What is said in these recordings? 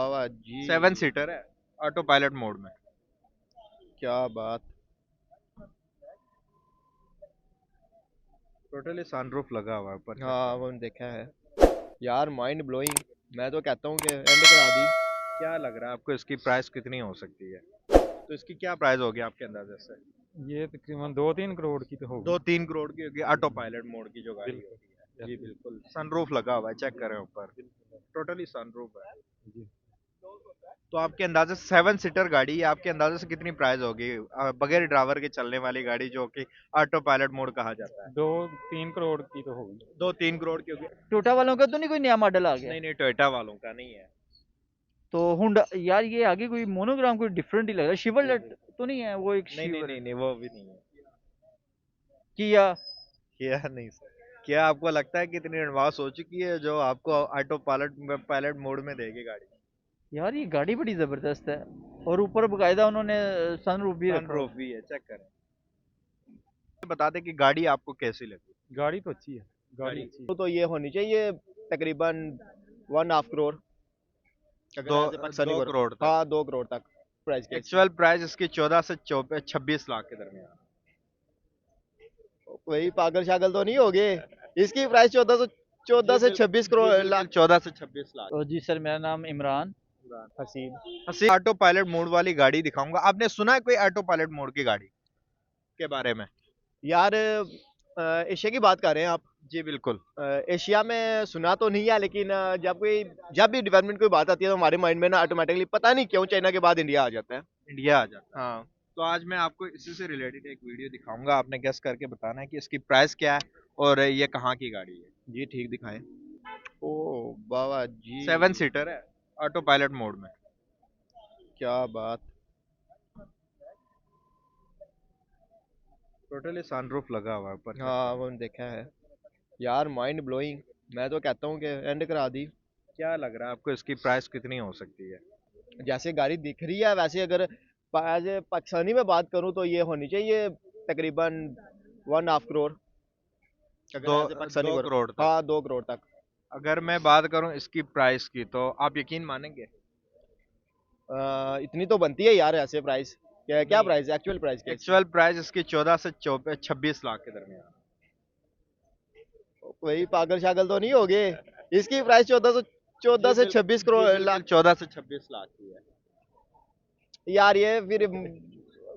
बाबा जी, 7 seater है, auto pilot mode में। क्या बात। टोटली सनरूफ लगा हुआ है ऊपर, चेक हाँ, करें। वो देखा है यार, माइंड ब्लोइंग। मैं तो कहता हूँ कि एंड करा दी। क्या लग रहा है आपको इसकी प्राइस कितनी हो सकती है? तो इसकी क्या प्राइस होगी आपके अंदाजे से? ये तकरीबन 2-3 करोड़ की तो होगी। 2-3 करोड़ की होगी ऑटो पायलट मोड की जो गाड़ी बिल्कुल। होती है। जी बिल्कुल, सनरूफ लगा हुआ है, चेक करें ऊपर, टोटली सनरूफ है। जी। तो आपके अंदाजे से 7 सीटर गाड़ी है, आपके अंदाजे से कितनी प्राइस होगी बगैर ड्राइवर के चलने वाली गाड़ी जो कि ऑटो पायलट मोड कहा जाता है? 2-3 करोड़ की तो होगी। 2-3 करोड़ की होगी। टोयोटा वालों का तो नहीं कोई नया मॉडल आ गया? नहीं नहीं, टोयोटा वालों का नहीं है। तो हुंडा यार, ये आगे कोई मोनोग्राम कोई डिफरेंट ही लग रहा है। शिवलेट तो नहीं है वो? एक नहीं नहीं शिवर नहीं नहीं, वो भी नहीं है। किया। क्या नहीं सर, क्या आपको लगता है कि इतनी एडवांस हो चुकी है जो आपको ऑटो पायलट पायलट मोड में देगी गाड़ी? यार ये गाड़ी बड़ी जबरदस्त है, और ऊपर बकायदा उन्होंने सनरूफ भी रखा हुआ सनरूफ भी है, चेक करें। बता दें कि गाड़ी आपको कैसी लगी? गाड़ी तो अच्छी है। गाड़ी गाड़ी अच्छी है। तो ये होनी चाहिए तकरीबन 1.5 करोड़। अगर दो ऐसे पाकिस्तानी 2 करोड़ तक। हाँ, 2 करोड़ तक प्राइस के। एक्चुअल प्राइस इसकी 14 से 26 लाख के दरमियान। कोई पागल शागल तो नहीं हो गए? इसकी प्राइस 14 से 26 करोड़ लाख। 14 से 26 लाख। तो जी सर, मेरा नाम इमरान। हसीब। हसी ऑटो पायलट मोड वाली गाड़ी दिखाऊंगा। आपने सुना है कोई ऑटो पायलट मोड की गाड़ी के बारे में? यार, एशिया की बात कर रहे हैं आप? जी बिल्कुल। एशिया में सुना तो नहीं है, लेकिन जब भी डेवलपमेंट की बात आती है तो हमारे माइंड में ना ऑटोमेटिकली पता नहीं क्यों चाइना के बाद इंडिया आ जाता है। इंडिया आ जाता है। हाँ। तो आज मैं आपको इसी से रिलेटेड एक वीडियो दिखाऊंगा, आपने गेस करके बताना है कि इसकी प्राइस क्या है और ये कहाँ की गाड़ी है। जी ठीक दिखाएं। ओ बाबा जी, 7 सीटर है, ऑटो पायलट मोड में। क्या बात। टोटली सनरूफ लगा हुआ है ऊपर, check हाँ, करें। वो देखा है यार, माइंड ब्लोइंग। मैं तो कहता हूँ कि एंड करा दी। क्या लग रहा है आपको इसकी प्राइस कितनी हो सकती है? जैसे गाड़ी दिख रही है वैसे, अगर एज ए पाकिस्तानी में बात करूँ तो ये होनी चाहिए तकरीबन 1.5 करोड़। अगर दो ऐसे पाकिस्तानी 2 करोड़ तक। हाँ, 2 करोड़ तक। अगर मैं बात करूं इसकी प्राइस की तो आप यकीन मानेंगे? इतनी तो बनती है यार ऐसे प्राइस। क्या नहीं, प्राइस है? एक्चुअल प्राइस क्या है इसकी? एक्चुअल प्राइस इसकी 14 से 26 लाख के दरमियान। कोई पागल शागल तो नहीं हो गए? इसकी प्राइस 14 से 26 करोड़ लाख। 14 से 26 लाख की है। यार ये फिर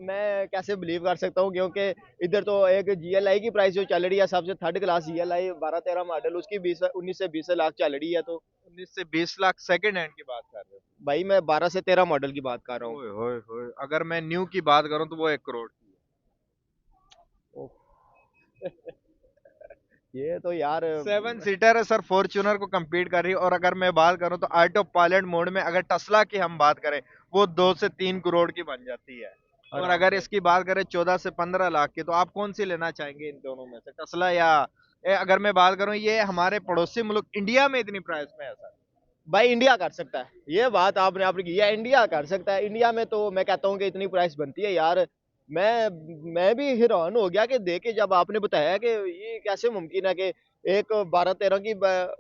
मैं कैसे बिलीव कर सकता हूँ, क्योंकि इधर तो एक जीएलआई की प्राइस जो चल रही है सबसे थर्ड क्लास जीएलआई 12-13 मॉडल, उसकी 19 से 20 लाख चल रही है। तो 19 से 20 लाख सेकंड हैंड की बात कर रहे भाई मैं 12 से 13 मॉडल की बात कर रहा हो? हूँ। ओए होए होए, अगर मैं न्यू की बात करूं तो वो 1 करोड़ की ये तो यार है। 7 सीटर है सर, फॉर्च्यूनर को compete कर रही है। और अगर मैं बात करूं तो ऑटो पायलट मोड में अगर टेस्ला की हम बात करें, वो 2 से 3 करोड़ की बन जाती है। और आराम अगर से। इसकी बात करें 14 से 15 लाख की, तो आप कौन सी लेना चाहेंगे इन दोनों में से, टेस्ला या अगर मैं बात करूं ये हमारे पड़ोसी मुल्क इंडिया में इतनी प्राइस में है सर? भाई इंडिया कर सकता है, ये बात आपने की है, इंडिया कर सकता है। इंडिया में तो मैं कहता हूँ कि इतनी प्राइस बनती है यार। मैं भी हैरान हो गया कि देख के, जब आपने बताया कि ये कैसे मुमकिन है कि एक 12-13 की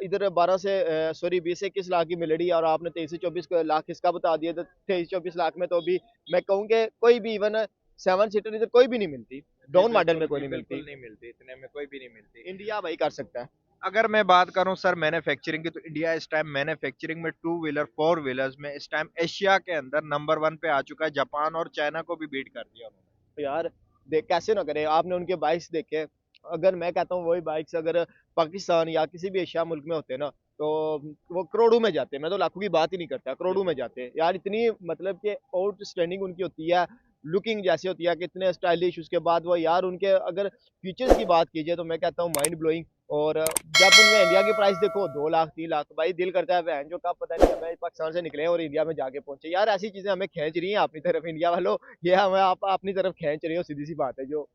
इधर 12 से सॉरी 20-21 लाख की मिल रही है, और आपने 23 से 24 लाख इसका बता दिया। तो 23-24 लाख में तो अभी मैं कहूँ कि कोई भी इवन 7 सीटर इधर कोई भी नहीं मिलती। जी डाउन मॉडल में बिल्कुल, कोई जी नहीं बिल्कुल मिलती। नहीं मिलती, इतने में कोई भी नहीं मिलती। इंडिया भाई कर सकता है। अगर मैं बात करूं सर मैन्युफैक्चरिंग की, तो इंडिया इस टाइम मैन्युफैक्चरिंग में 2 व्हीलर 4 व्हीलर्स में इस टाइम एशिया के अंदर नंबर 1 पे आ चुका है। जापान और चाइना को भी बीट कर दिया उन्होंने। तो यार देख, कैसे ना करे, आपने उनके बाइक्स देखे। अगर मैं कहता हूँ वही बाइक्स अगर पाकिस्तान या किसी भी एशिया मुल्क में होते ना, तो वो करोड़ों में जाते। मैं तो लाखों की बात ही नहीं करता, करोड़ों में जाते यार। इतनी मतलब कि आउटस्टैंडिंग उनकी होती है, लुकिंग जैसी होती है, कितने स्टाइलिश। उसके बाद वो यार उनके अगर फीचर्स की बात कीजिए तो मैं कहता हूँ माइंड ब्लोइंग। और जब उनमें इंडिया की प्राइस देखो 2 लाख 3 लाख, तो भाई दिल करता है बहन जो कब पता नहीं हमें पाकिस्तान से निकले और इंडिया में जाके पहुंचे। यार ऐसी चीजें हमें खींच रही हैं अपनी तरफ, इंडिया वालों। ये हमें आप अपनी तरफ खींच रहे हो, सीधी सी बात है जो।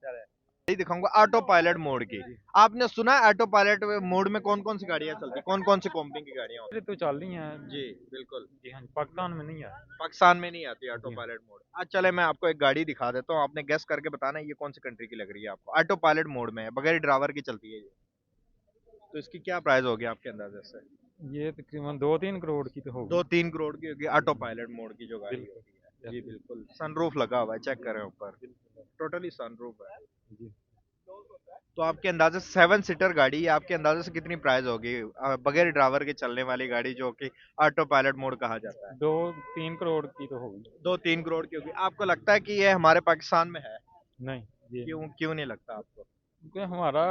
यही दिखाऊंगा ऑटो पायलट मोड की। आपने सुना है ऑटो पायलट मोड में कौन कौन सी गाड़ियां चलती, कौन कौन सी कंपनी की गाड़ियां ये होती? तो चल रही हैं। जी बिल्कुल। जी हाँ, पाकिस्तान में नहीं है। पाकिस्तान में नहीं आती ऑटो जी हाँ। Pilot mode. आज चले मैं आपको एक गाड़ी दिखा देता हूँ, आपने गेस करके बताना है ये कौन सी कंट्री की लग रही है आपको। ऑटो पायलट मोड में है, बगैर ड्राइवर की चलती है ये। तो इसकी क्या प्राइस होगी आपके अंदाजे से? ये तकरीबन 2-3 करोड़ की तो होगी। 2-3 करोड़ की होगी ऑटो पायलट मोड की जो गाड़ी बिल्कुल। होती है। जी बिल्कुल, सनरूफ लगा हुआ है, चेक करें ऊपर, टोटली सनरूफ है। जी। तो आपके अंदाजे से 7 सीटर गाड़ी, ये आपके अंदाजे से कितनी प्राइस होगी बगैर ड्राइवर के चलने वाली गाड़ी जो कि ऑटो पायलट मोड कहा जाता है? 2-3 करोड़ की तो होगी। 2-3 करोड़ की होगी। आपको लगता है कि ये हमारे पाकिस्तान में है? नहीं, ये क्यों क्यों नहीं लगता आपको? क्योंकि हमारा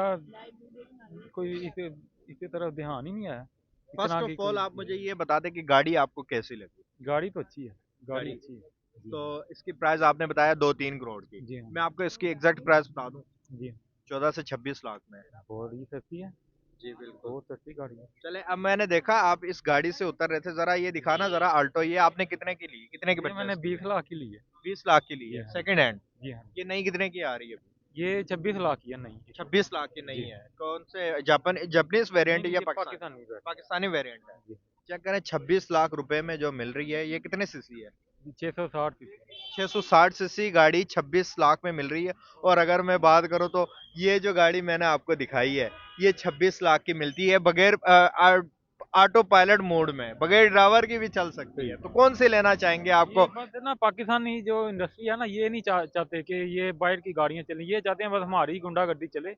कोई इसकी तरफ ध्यान ही नहीं आया। फर्स्ट इतना ऑफ की ऑल कोई आप मुझे ये बता दें कि गाड़ी आपको कैसी लगी? गाड़ी तो अच्छी है। गाड़ी गाड़ी अच्छी है। जी। तो इसकी प्राइस आपने बताया 2-3 करोड़ की। जी हाँ। मैं आपको इसकी एग्जैक्ट प्राइस बता दूं, जी 14 से 26 लाख में। बड़ी सस्ती है। जी बिल्कुल। बहुत सस्ती गाड़ी है। चले, अब मैंने देखा आप इस गाड़ी से उतर रहे थे, जरा ये दिखाना जरा ऑल्टो, ये आपने कितने की ली, कितने की ये मैंने परचेज की 20 है? लाख की ली है। 20 लाख की ली जी है, हाँ। Second hand. जी हाँ। ये नई कितने की आ रही है? ये 26 लाख की है नहीं। 26 लाख की नहीं जी। है। कौन से जापानीज वेरिएंट नहीं, या ये पाकिस्तानी? पाकिस्तानी गाड़ी पाकिस्तानी वेरिएंट है। जी। चेक करें, 26 लाख रुपए में जो मिल रही है, ये कितने सीसी है? 660 की। 660 सीसी गाड़ी 26 लाख में मिल रही है। और अगर मैं बात करूं तो ये जो गाड़ी मैंने आपको दिखाई है, ये 26 लाख की मिलती है बगैर ऑटो पायलट मोड में, बगैर ड्राइवर की भी चल सकती है। तो कौन सी लेना चाहेंगे आपको? ये बस है ना, पाकिस्तानी जो इंडस्ट्री है ना, ये नहीं चाहते कि ये बाहर की गाड़ियां चलें। ये चाहते हैं बस हमारी गुंडागर्दी चले,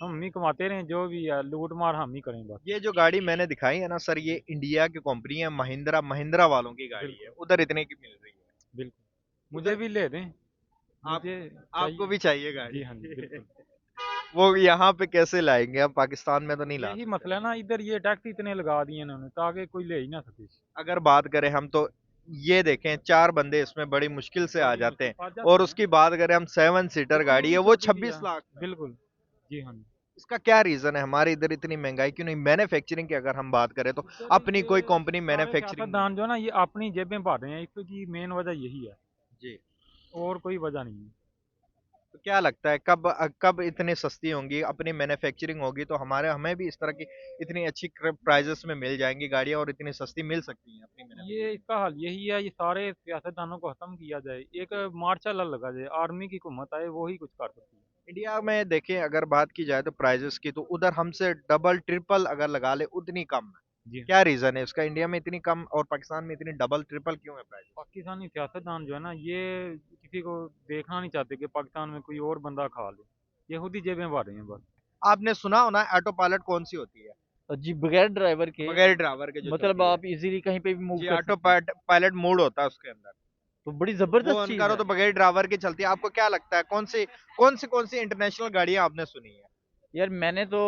हम ही कमाते रहें, जो भी है लूट मार हम ही करें बस। ये जो गाड़ी मैंने दिखाई है ना सर, ये इंडिया की कंपनी है, महिंद्रा, महिंद्रा वालों की गाड़ी है, उधर इतने की मिल रही है। बिल्कुल। मुझे भी ले दें। आप मुझे आपको भी चाहिए गाड़ी? जी हाँ जी बिल्कुल। वो यहाँ पे कैसे लाएंगे? अब पाकिस्तान में तो नहीं ला यही सकते। मसला है ना, इधर ये टैक्स इतने लगा दिए इन्होंने ताकि कोई ले ही ना सके। अगर बात करें हम तो ये देखें, 4 बंदे इसमें बड़ी मुश्किल से आ बड़ी जाते मुश्किल हैं। फंस जाते और हैं। उसकी बात करें हम 7 सीटर तो गाड़ी है, भी वो छोटी सी 26 है। लाख में। बिल्कुल। जी हाँ जी। इसका क्या रीजन है? हमारे इधर इतनी महंगाई क्यों नहीं? मैन्युफैक्चरिंग की अगर हम बात करें तो इधर अपनी कोई ये कंपनी सारे मैन्युफैक्चरिंग नहीं। सियासतदान जो है ना, ये अपनी जेबें भर रहे हैं, इसकी मेन वजह यही है। जी। और कोई वजह नहीं है। तो क्या लगता है कब इतनी सस्ती होंगी, अपनी मैन्युफैक्चरिंग होगी तो हमें भी इस तरह की इतनी अच्छी प्राइजेस में मिल जाएंगी गाड़ियां, और इतनी सस्ती मिल सकती हैं अपनी manufacturing? ये इसका हल यही है, ये सारे सियासतदानों को खत्म किया जाए, एक मार्शल लॉ लगा जाए, आर्मी की हुकूमत आए, वो ही कुछ कर सकती है। इंडिया में देखें, अगर बात की जाए तो प्राइजेस की, तो उधर हमसे डबल ट्रिपल अगर लगा ले उतनी कम है। जी। क्या रीजन है इसका? इंडिया में इतनी कम और पाकिस्तान में इतनी डबल ट्रिपल क्यों है प्राइस? पाकिस्तानी सियासतदान जो है ना, ये किसी को देखना नहीं चाहते कि पाकिस्तान में कोई और बंदा खा ले। ये खुद ही जेबें भर रहे हैं बस। आपने सुना होना ऑटो पायलट कौन सी होती है? जी बगैर ड्राइवर के, बगैर ड्राइवर के जो मतलब चलती है। आप इजीली कहीं पे भी मूव जी, कर ऑटो सकते हैं। पायलट मोड होता है उसके अंदर। तो बड़ी वो जबरदस्त चीज अनकारो है। तो बगैर ड्राइवर की चलती है। आपको क्या लगता है कौन सी इंटरनेशनल गाड़ियां आपने सुनी है? यार मैंने तो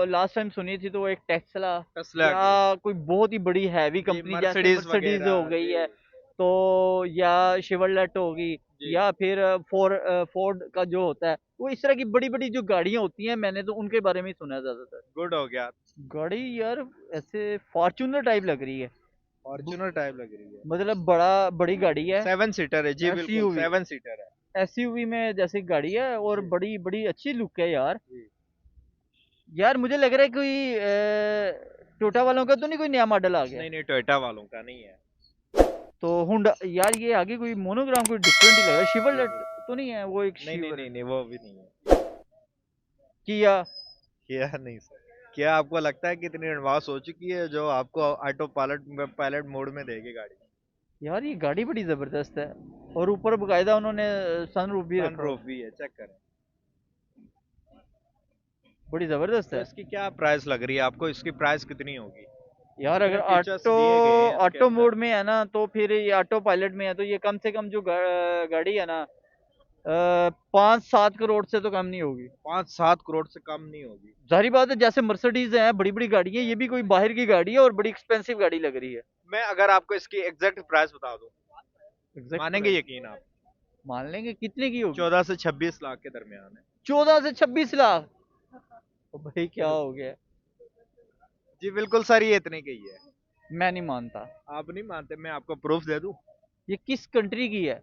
लास्ट टाइम सुनी थी तो एक टेस्ला टेस्ला या की, कोई बहुत ही बड़ी हैवी जी, कंपनी जैसे मर्सिडीज मर्सिडीज वगैरह, हो गई जी है, तो या शेवरलेट होगी, जी। या फिर फोर्ड का जो होता है, वो इस तरह की बड़ी बड़ी जो गाड़ियां होती हैं, मैंने तो उनके बारे में ही सुना है ज्यादातर। गुड हो गया। गाड़ी यार ऐसे फॉर्च्यूनर टाइप लग रही है, फॉर्च्यूनर टाइप लग रही है। मतलब बड़ी गाड़ी है, 7 सीटर है, जी बिल्कुल SUV 7 सीटर है। एसयूवी में जैसी गाड़ी है, और जी। बड़ी बड़ी अच्छी लुक है यार। जी। यार मुझे लग रहा है कोई टोटा वालों का तो नहीं कोई नया मॉडल आ गया। नहीं नहीं, टोयोटा वालों का नहीं है। तो हुंडा यार, ये आगे कोई मोनोग्राम कोई डिफरेंट ही लग रहा है। शिवरलेट तो नहीं है वो, एक नहीं नहीं शिवर नहीं नहीं, वो भी नहीं है। किया। क्या नहीं सर? क्या आपको लगता है कि इतनी एडवांस हो चुकी है जो आपको ऑटो पायलट मोड में देगी गाड़ी? यार ये गाड़ी बड़ी जबरदस्त है, और ऊपर बकायदा उन्होंने सनरूफ भी रखा हुआ सनरूफ है। भी है, चेक करें। बड़ी जबरदस्त तो है। इसकी क्या प्राइस लग रही है आपको? इसकी प्राइस कितनी होगी? यार अगर कितने फीचर्स ऑटो दिए गए हैं इसके ऑटो अंदर? मोड में है ना, तो फिर ये ऑटो पायलट में है, तो ये कम से कम जो गाड़ी है ना, 5-7 करोड़ से तो कम नहीं होगी। 5-7 करोड़ से कम नहीं होगी। जाहिर बात है, जैसे मर्सिडीज है, बड़ी बड़ी गाड़ी है, ये भी कोई बाहर की गाड़ी है और बड़ी एक्सपेंसिव गाड़ी लग रही है। मैं अगर आपको इसकी एग्जैक्ट प्राइस बता दूं, Exact मानेंगे price। यकीन आप? मान लेंगे कितने की होगी। 14 से 26 लाख के दरमियान है। 14 से 26 लाख। तो भाई क्या हो गया। जी बिल्कुल सर, ये इतने की ही है। मैं नहीं मानता। आप नहीं मानते? मैं आपको प्रूफ दे दूं। ये किस कंट्री की है।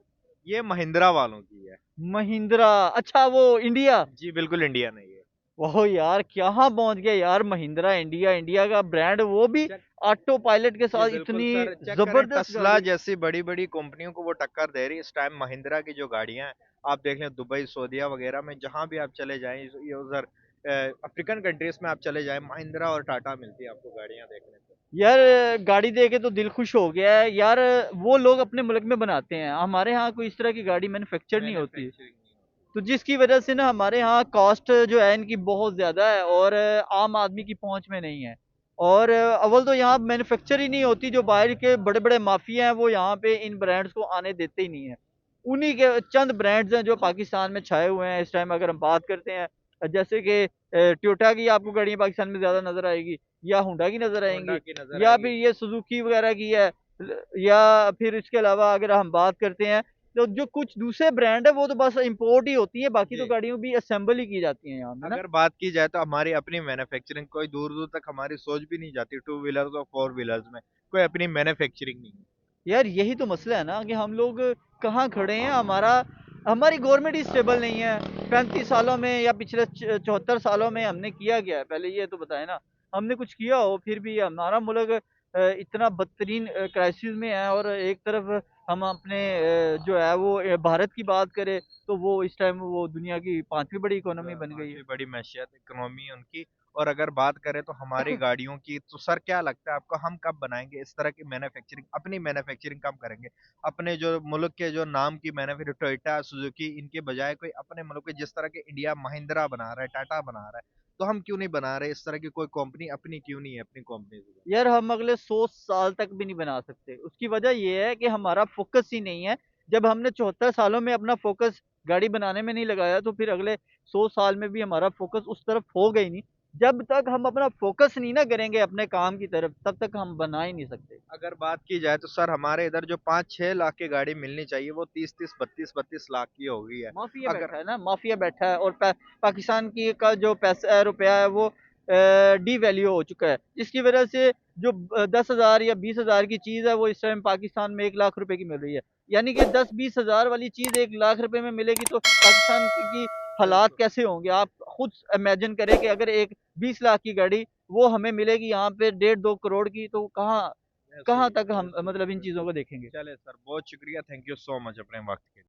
ये महिंद्रा वालों की है। महिंद्रा, अच्छा वो इंडिया। जी बिल्कुल, इंडिया नहीं है। वाह यार, कहाँ पहुंच गया यार महिंद्रा, इंडिया, इंडिया का ब्रांड, वो भी ऑटो पायलट के जी साथ बिल्कुल इतनी सर, चेक करें, जबरदस्त टेस्ला गाड़ी। जैसी बड़ी बड़ी कंपनियों को वो टक्कर दे रही है इस टाइम। महिंद्रा की जो गाड़ियां हैं, आप देख लें दुबई, सऊदीया वगैरह में जहां भी आप चले जाएं, ये उधर अफ्रीकन कंट्रीज में आप चले जाए, महिंद्रा और टाटा मिलती है आपको गाड़ियां देखने को। यार गाड़ी देखे तो दिल खुश हो गया है यार। वो लोग अपने मुल्क में बनाते हैं, हमारे यहाँ कोई इस तरह की गाड़ी मैन्युफैक्चर नहीं होती। मैन्युफैक्चरिंग नहीं होती। तो जिसकी वजह से ना हमारे यहाँ कॉस्ट जो है इनकी बहुत ज़्यादा है और आम आदमी की पहुंच में नहीं है। और अव्वल तो यहाँ मैन्युफैक्चर ही नहीं होती, जो बाहर के बड़े बड़े माफिया हैं वो यहाँ पे इन ब्रांड्स को आने देते ही नहीं है। उन्हीं के चंद ब्रांड्स हैं जो पाकिस्तान में छाए हुए हैं इस टाइम। अगर हम बात करते हैं जैसे कि टोयोटा की आपको गाड़ियाँ पाकिस्तान में ज़्यादा नज़र आएगी, या होंडा की नज़र होंडा आएंगी, की नजर या आएगी। फिर ये सुजुकी वगैरह की है, या फिर इसके अलावा अगर हम बात करते हैं तो जो कुछ दूसरे ब्रांड है वो तो बस इंपोर्ट ही होती है, बाकी तो जी। गाड़ियों भी असेंबल ही की जाती हैं यहाँ पे ना। अगर बात की जाए तो हमारी अपनी मैन्युफैक्चरिंग कोई दूर दूर तक हमारी सोच भी नहीं जाती, टू व्हीलर्स और फोर व्हीलर्स में कोई अपनी मैन्युफैक्चरिंग नहीं है। यार यही तो मसला है ना कि हम लोग कहाँ खड़े हैं। हमारी गवर्नमेंट ही स्टेबल नहीं है। 35 सालों में या पिछले 74 सालों में हमने किया गया है, पहले ये तो बताए ना। हमने कुछ किया हो फिर भी हमारा मुल्क इतना बदतरीन क्राइसिस में है। और एक तरफ हम अपने जो है वो भारत की बात करें तो वो इस टाइम वो दुनिया की 5वीं बड़ी इकोनॉमी बन गई पांचवी है। बड़ी मैशियत इकोनॉमी है उनकी। और अगर बात करें तो हमारी गाड़ियों की, तो सर क्या लगता है आपको, हम कब बनाएंगे इस तरह की मैन्युफैक्चरिंग, अपनी मैन्युफैक्चरिंग कब करेंगे? अपने जो मुल्क के जो नाम की मैन्युफैक्चरिंग, टोयोटा सुजुकी, इनके बजाय कोई अपने मुल्क के, जिस तरह के इंडिया महिंद्रा बना रहा है, टाटा बना रहा है, तो हम क्यों नहीं बना रहे इस तरह की कोई कंपनी? अपनी क्यों नहीं है अपनी कंपनी? यार हम अगले 100 साल तक भी नहीं बना सकते। उसकी वजह यह है कि हमारा फोकस ही नहीं है। जब हमने 74 सालों में अपना फोकस गाड़ी बनाने में नहीं लगाया तो फिर अगले 100 साल में भी हमारा फोकस उस तरफ होगा ही नहीं। जब तक हम अपना फोकस नहीं ना करेंगे अपने काम की तरफ तब तक हम बना ही नहीं सकते। अगर बात की जाए तो सर हमारे इधर जो 5-6 लाख की गाड़ी मिलनी चाहिए वो 30-30, 32-32 लाख की हो गई है। माफिया अगर बैठा है ना, माफिया बैठा है। और पाकिस्तान की का जो पैसा है, रुपया है, वो डी वैल्यू हो चुका है, जिसकी वजह से जो 10,000 या 20,000 की चीज है वो इस टाइम पाकिस्तान में 1 लाख रुपए की मिल रही है। यानी कि 10-20 हज़ार वाली चीज 1 लाख रुपए में मिलेगी तो पाकिस्तान की हालात बिल्कुल। कैसे होंगे? आप खुद इमेजिन करें कि अगर एक 20 लाख की गाड़ी वो हमें मिलेगी यहाँ पे 1.5-2 करोड़ की, तो कहाँ ऐसे कहाँ ही तक हम बिल्कुल मतलब इन चीजों बिल्कुल। को देखेंगे? चले सर, बहुत शुक्रिया, थैंक यू सो मच अपने वक्त के लिए।